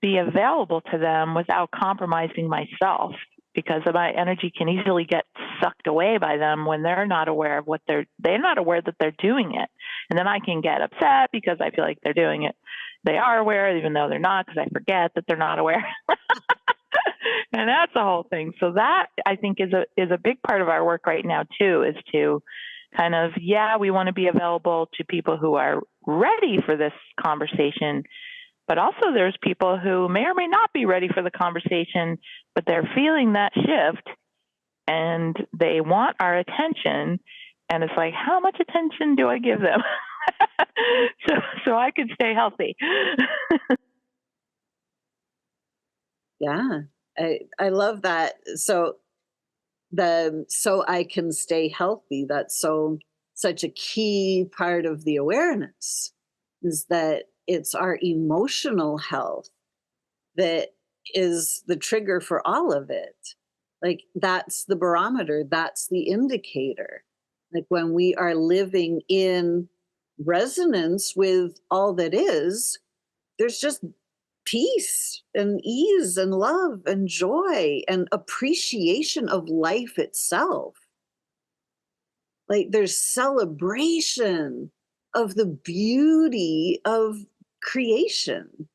[SPEAKER 3] be available to them without compromising myself? Because my energy can easily get sucked away by them when they're not aware of they're not aware that they're doing it. And then I can get upset because I feel like they're doing it. They are aware, even though they're not, because I forget that they're not aware. And that's the whole thing. So that, I think, is a big part of our work right now too, is to kind of, we want to be available to people who are ready for this conversation. But also there's people who may or may not be ready for the conversation, but they're feeling that shift and they want our attention. And it's like, how much attention do I give them? so I can stay healthy.
[SPEAKER 1] Yeah, I love that. So I can stay healthy, that's such a key part of the awareness, is that it's our emotional health that is the trigger for all of it. That's the barometer, that's the indicator. When we are living in resonance with all that is, there's just peace and ease and love and joy and appreciation of life itself. There's celebration of the beauty of creation.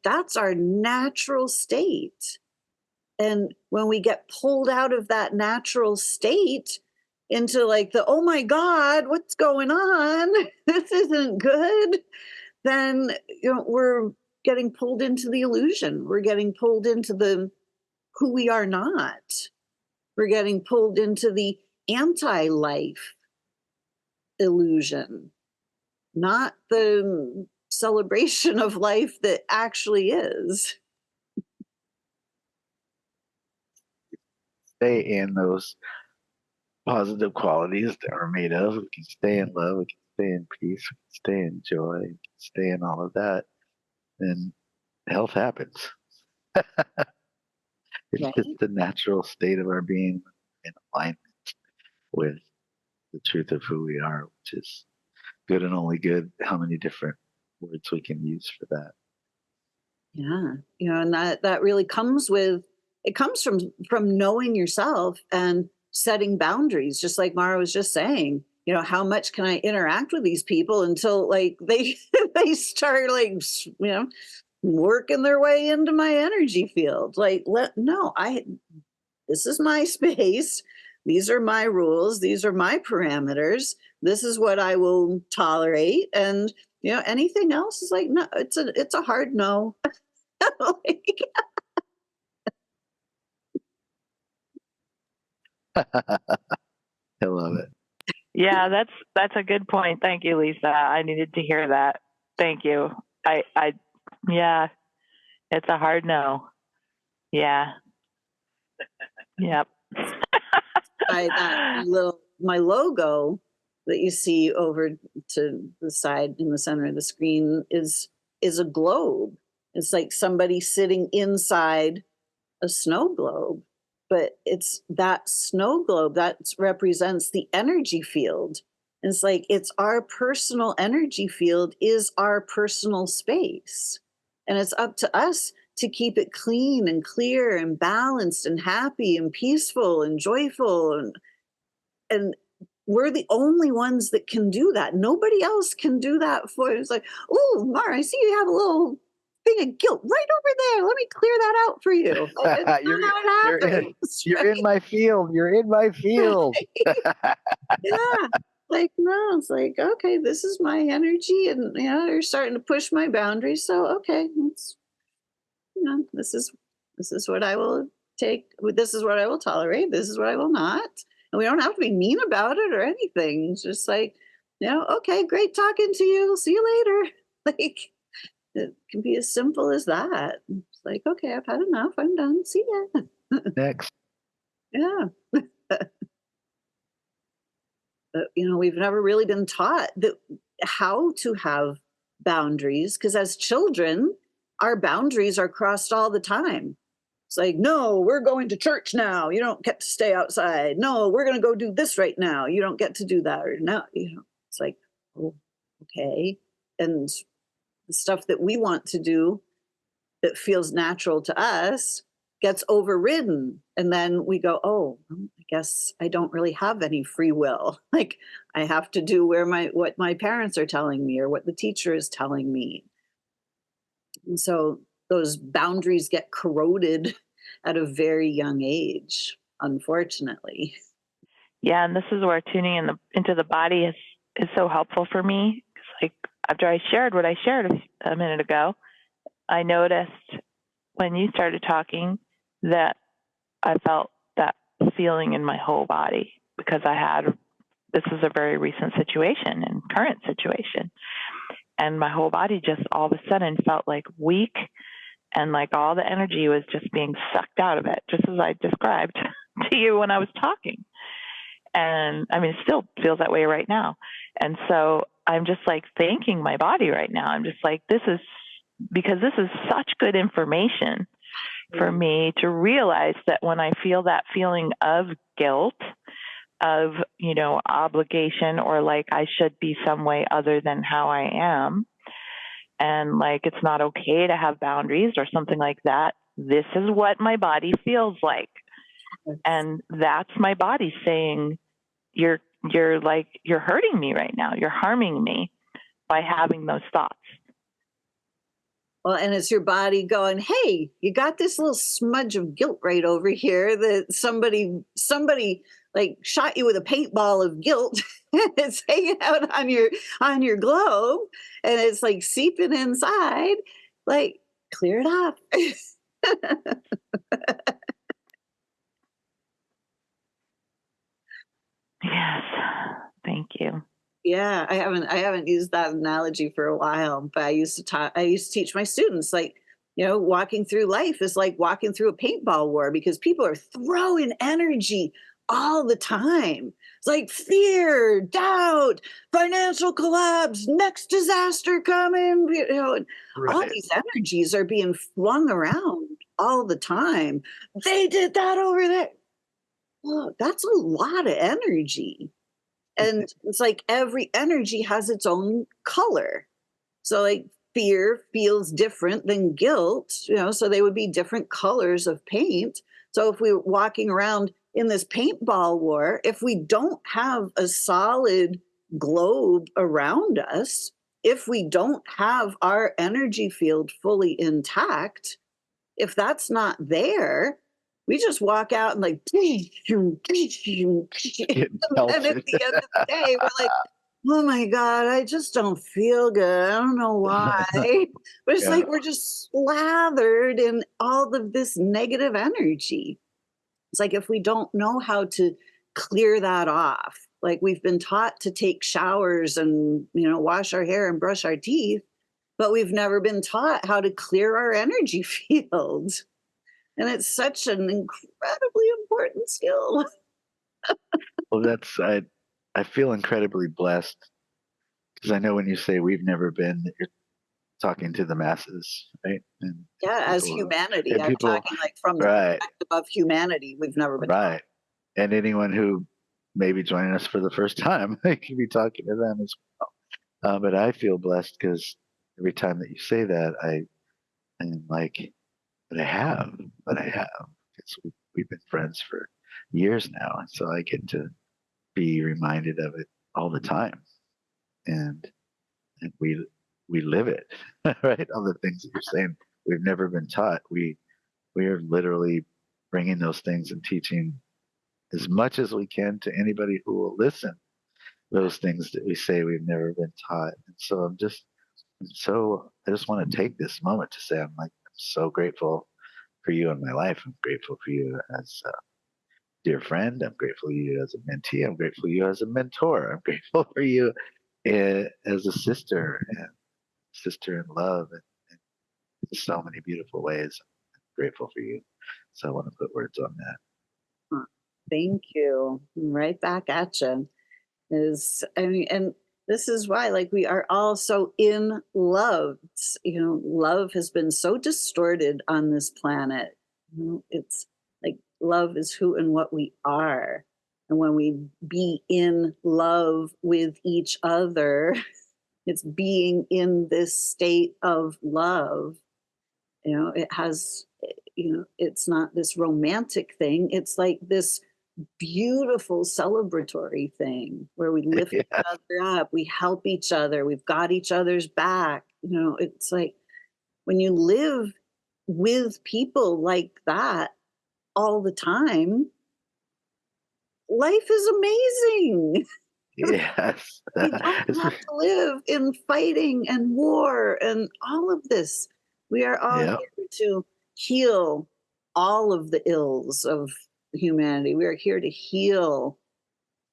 [SPEAKER 1] That's our natural state. And when we get pulled out of that natural state into oh my God, what's going on? This isn't good. Then we're getting pulled into the illusion. We're getting pulled into the who we are not. We're getting pulled into the anti-life. illusion, not the celebration of life that actually is.
[SPEAKER 2] Stay in those positive qualities that we're made of. We can stay in love. We can stay in peace. We can stay in joy. We can stay in all of that. And health happens. It's
[SPEAKER 1] Right?
[SPEAKER 2] just the natural state of our being in alignment with the truth of who we are, which is good and only good. How many different words we can use for that?
[SPEAKER 1] Yeah. And that really comes with, it comes from knowing yourself and setting boundaries, just like Mara was just saying. How much can I interact with these people until like they they start like working their way into my energy field. Like, no, this is my space. These are my rules. These are my parameters. This is what I will tolerate. And anything else is like, no, it's a hard no. Like,
[SPEAKER 2] I love it.
[SPEAKER 3] Yeah, that's a good point. Thank you, Lisa. I needed to hear that. Thank you. Yeah, it's a hard no. Yeah. Yep.
[SPEAKER 1] my logo that you see over to the side in the center of the screen is a globe. It's like somebody sitting inside a snow globe, but it's that snow globe that represents the energy field. And it's like it's our personal energy field is our personal space, and it's up to us to keep it clean and clear and balanced and happy and peaceful and joyful, and we're the only ones that can do that. Nobody else can do that for you. It's like, oh, Mara, I see you have a little thing of guilt right over there. Let me clear that out for you. Like, it's
[SPEAKER 2] you're,
[SPEAKER 1] not how
[SPEAKER 2] you're,
[SPEAKER 1] it
[SPEAKER 2] in,
[SPEAKER 1] happens.
[SPEAKER 2] you're in my field. You're in my field.
[SPEAKER 1] Yeah. Like, no, it's like, okay, this is my energy, and you're starting to push my boundaries. So okay, this is what I will take. This is what I will tolerate. This is what I will not. And we don't have to be mean about it or anything. It's just like, okay, great talking to you. See you later. Like, it can be as simple as that. It's like, okay, I've had enough. I'm done. See ya.
[SPEAKER 2] Next.
[SPEAKER 1] Yeah. But we've never really been taught that how to have boundaries, because as children, our boundaries are crossed all the time. It's like, no, we're going to church now. You don't get to stay outside. No, we're going to go do this right now. You don't get to do that. Or no, it's like, oh, okay. And the stuff that we want to do that feels natural to us gets overridden. And then we go, oh, I guess I don't really have any free will. Like, I have to do what my parents are telling me or what the teacher is telling me. And so those boundaries get corroded at a very young age, unfortunately.
[SPEAKER 3] Yeah, and this is where tuning into the body is so helpful for me. It's like after I shared what I shared a minute ago, I noticed when you started talking that I felt that feeling in my whole body because this is a very recent situation and current situation. And my whole body just all of a sudden felt like weak, and like all the energy was just being sucked out of it, just as I described to you when I was talking. And I mean, it still feels that way right now. And so I'm just like thanking my body right now. I'm just like, because this is such good information for me to realize that when I feel that feeling of guilt, of, obligation, or like I should be some way other than how I am, and like it's not okay to have boundaries or something like that, this is what my body feels like. And that's my body saying, you're hurting me right now. You're harming me by having those thoughts.
[SPEAKER 1] Well, and it's your body going, hey, you got this little smudge of guilt right over here that somebody like shot you with a paintball of guilt. It's hanging out on your globe, and it's like seeping inside. Like, clear it up.
[SPEAKER 3] Yes. Thank you.
[SPEAKER 1] Yeah, I haven't used that analogy for a while, but I used to teach my students, like, walking through life is like walking through a paintball war because people are throwing energy all the time. It's like fear, doubt, financial collapse, next disaster coming, and all
[SPEAKER 2] Right.
[SPEAKER 1] these energies are being flung around all the time. They did that over there. Oh, that's a lot of energy. And it's like every energy has its own color. So, like, fear feels different than guilt, so they would be different colors of paint. So, if we were walking around in this paintball war, if we don't have a solid globe around us, if we don't have our energy field fully intact, if that's not there, we just walk out and like, and
[SPEAKER 2] Getting
[SPEAKER 1] at
[SPEAKER 2] pelted.
[SPEAKER 1] the end of the day, we're like, oh my God, I just don't feel good. I don't know why. But it's
[SPEAKER 2] Yeah.
[SPEAKER 1] like we're just slathered in all of this negative energy. It's like if we don't know how to clear that off, like we've been taught to take showers and, wash our hair and brush our teeth, but we've never been taught how to clear our energy field. And it's such an incredibly important skill.
[SPEAKER 2] Well, I feel incredibly blessed because I know when you say we've never been, that you're talking to the masses, right? And
[SPEAKER 1] Yeah, as
[SPEAKER 2] people,
[SPEAKER 1] humanity,
[SPEAKER 2] and
[SPEAKER 1] I'm
[SPEAKER 2] people,
[SPEAKER 1] talking like from the
[SPEAKER 2] right,
[SPEAKER 1] perspective of humanity. We've never been taught.
[SPEAKER 2] right. And anyone who may be joining us for the first time, I could be talking to them as well. But I feel blessed because every time that you say that, I am like, but I have. Because we've been friends for years now. And so I get to be reminded of it all the time. And, and we live it, right? All the things that you're saying, we've never been taught. We are literally bringing those things and teaching as much as we can to anybody who will listen. Those things that we say we've never been taught. And so I just want to take this moment to say, I'm so grateful for you in my life. I'm grateful for you as a dear friend. I'm grateful for you as a mentee. I'm grateful for you as a mentor. I'm grateful for you as a sister in love, and so many beautiful ways. I'm grateful for you. So I want to put words on that.
[SPEAKER 1] Huh. Thank you. Right back at you. I mean, and this is why, like, we are all so in love. Love has been so distorted on this planet. It's like love is who and what we are. And when we be in love with each other, it's being in this state of love. It has, it's not this romantic thing. It's like this beautiful celebratory thing where we lift each
[SPEAKER 2] Yes.
[SPEAKER 1] other up, we help each other, we've got each other's back. It's like when you live with people like that all the time, life is amazing.
[SPEAKER 2] Yes.
[SPEAKER 1] We don't have to live in fighting and war and all of this. We are all
[SPEAKER 2] Yeah.
[SPEAKER 1] here to heal all of the ills of humanity. We are here to heal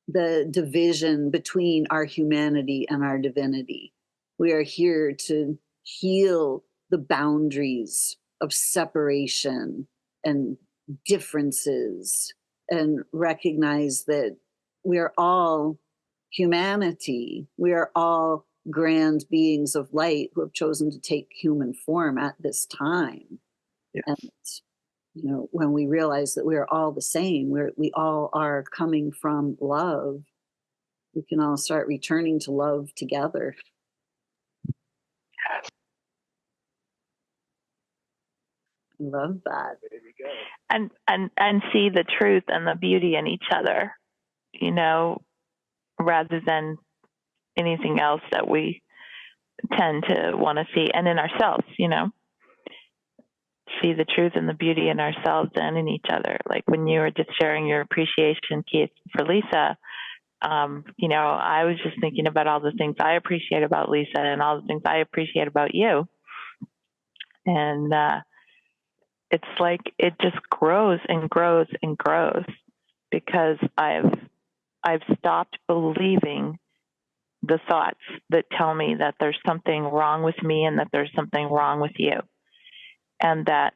[SPEAKER 1] the division between our humanity and our divinity. We are here to heal the boundaries of separation and differences and recognize that we are all humanity. We are all grand beings of light who have chosen to take human form at this time.
[SPEAKER 2] Yes.
[SPEAKER 1] And when we realize that we are all the same, we all are coming from love, we can all start returning to love together. I love that.
[SPEAKER 2] There you go.
[SPEAKER 3] And see the truth and the beauty in each other, rather than anything else that we tend to want to see, and in ourselves, see the truth and the beauty in ourselves and in each other. Like when you were just sharing your appreciation, Keith, for Lisa, I was just thinking about all the things I appreciate about Lisa and all the things I appreciate about you. And it's like it just grows and grows and grows because I've stopped believing the thoughts that tell me that there's something wrong with me and that there's something wrong with you. And that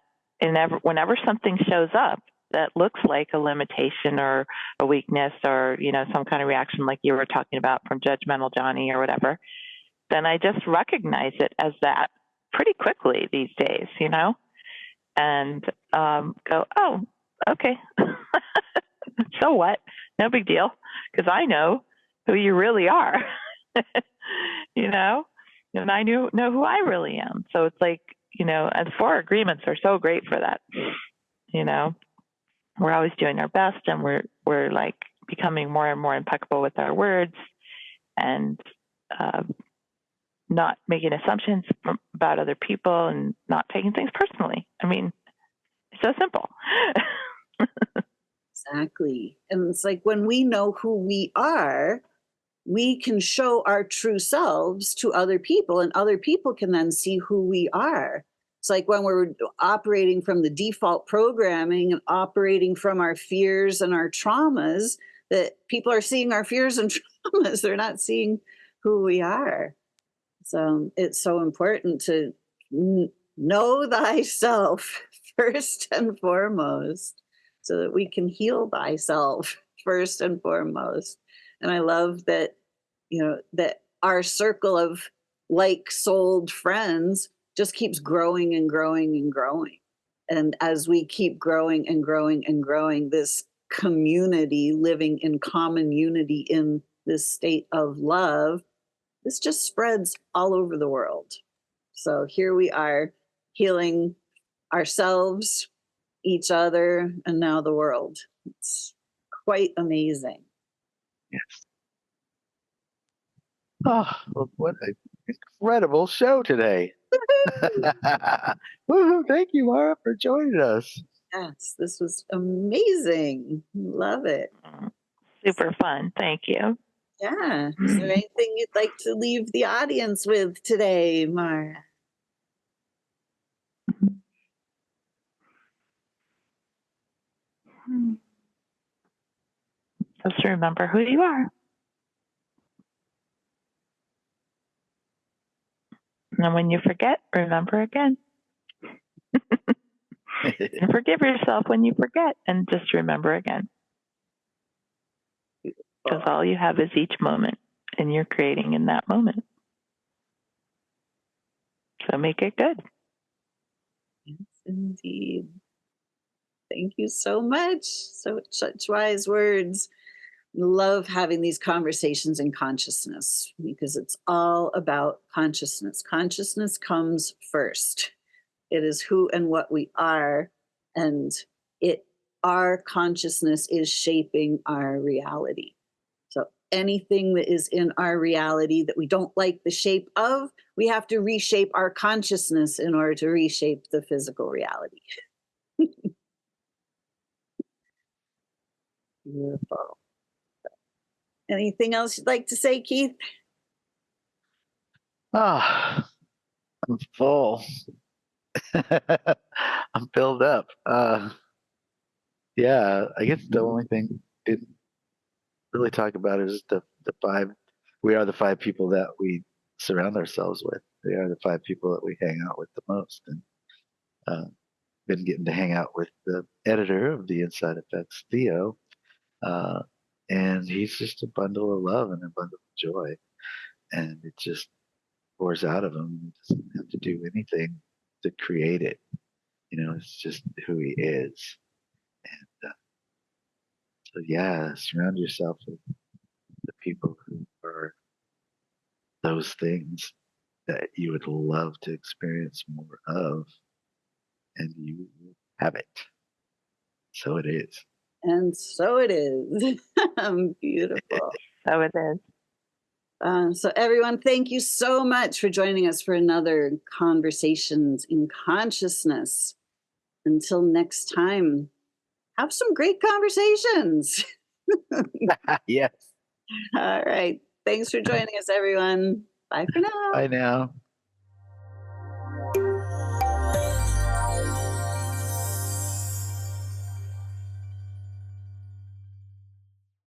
[SPEAKER 3] whenever something shows up that looks like a limitation or a weakness or, some kind of reaction like you were talking about from judgmental Johnny or whatever, then I just recognize it as that pretty quickly these days, and go, oh, okay. So what? No big deal, because I know who you really are, and I know who I really am. So it's like, and 4 agreements are so great for that. We're always doing our best, and we're like becoming more and more impeccable with our words, and not making assumptions about other people, and not taking things personally. I mean, it's so simple.
[SPEAKER 1] Exactly. And it's like when we know who we are, we can show our true selves to other people, and other people can then see who we are. It's like when we're operating from the default programming and operating from our fears and our traumas, that people are seeing our fears and traumas. They're not seeing who we are. So it's so important to know thyself first and foremost, so that we can heal thyself first and foremost. And I love that, that our circle of like-souled friends just keeps growing and growing and growing. And as we keep growing and growing and growing, this community living in common unity in this state of love, this just spreads all over the world. So here we are healing ourselves, each other, and now the world. It's quite amazing.
[SPEAKER 2] Yes. Oh, well, what an incredible show today. Woohoo, thank you, Maura, for joining us.
[SPEAKER 1] Yes, this was amazing. Love it.
[SPEAKER 3] Super fun. Thank you.
[SPEAKER 1] Yeah. Is there anything you'd like to leave the audience with today, Maura?
[SPEAKER 3] Just remember who you are. And when you forget, remember again. And forgive yourself when you forget, and just remember again. Because all you have is each moment, and you're creating in that moment. So make it good.
[SPEAKER 1] Yes, indeed. Thank you so much. Such wise words. Love having these conversations in consciousness, because it's all about consciousness. Consciousness comes first. It is who and what we are, and our consciousness is shaping our reality. So anything that is in our reality that we don't like the shape of, we have to reshape our consciousness in order to reshape the physical reality. Beautiful. Anything else you'd like to say, Keith?
[SPEAKER 2] Ah, I'm full. I'm filled up. Yeah, I guess the only thing we didn't really talk about is the 5. We are the 5 people that we surround ourselves with. They are the 5 people that we hang out with the most. And been getting to hang out with the editor of the Inside Effects, Theo. And he's just a bundle of love and a bundle of joy. And it just pours out of him. He doesn't have to do anything to create it. It's just who he is. And so, yeah, surround yourself with the people who are those things that you would love to experience more of, and you have it. So it is.
[SPEAKER 1] And so it is. Beautiful.
[SPEAKER 3] So it is.
[SPEAKER 1] So everyone, thank you so much for joining us for another Conversations in Consciousness. Until next time, have some great conversations.
[SPEAKER 2] Yes.
[SPEAKER 1] All right. Thanks for joining us, everyone. Bye for now.
[SPEAKER 2] Bye now.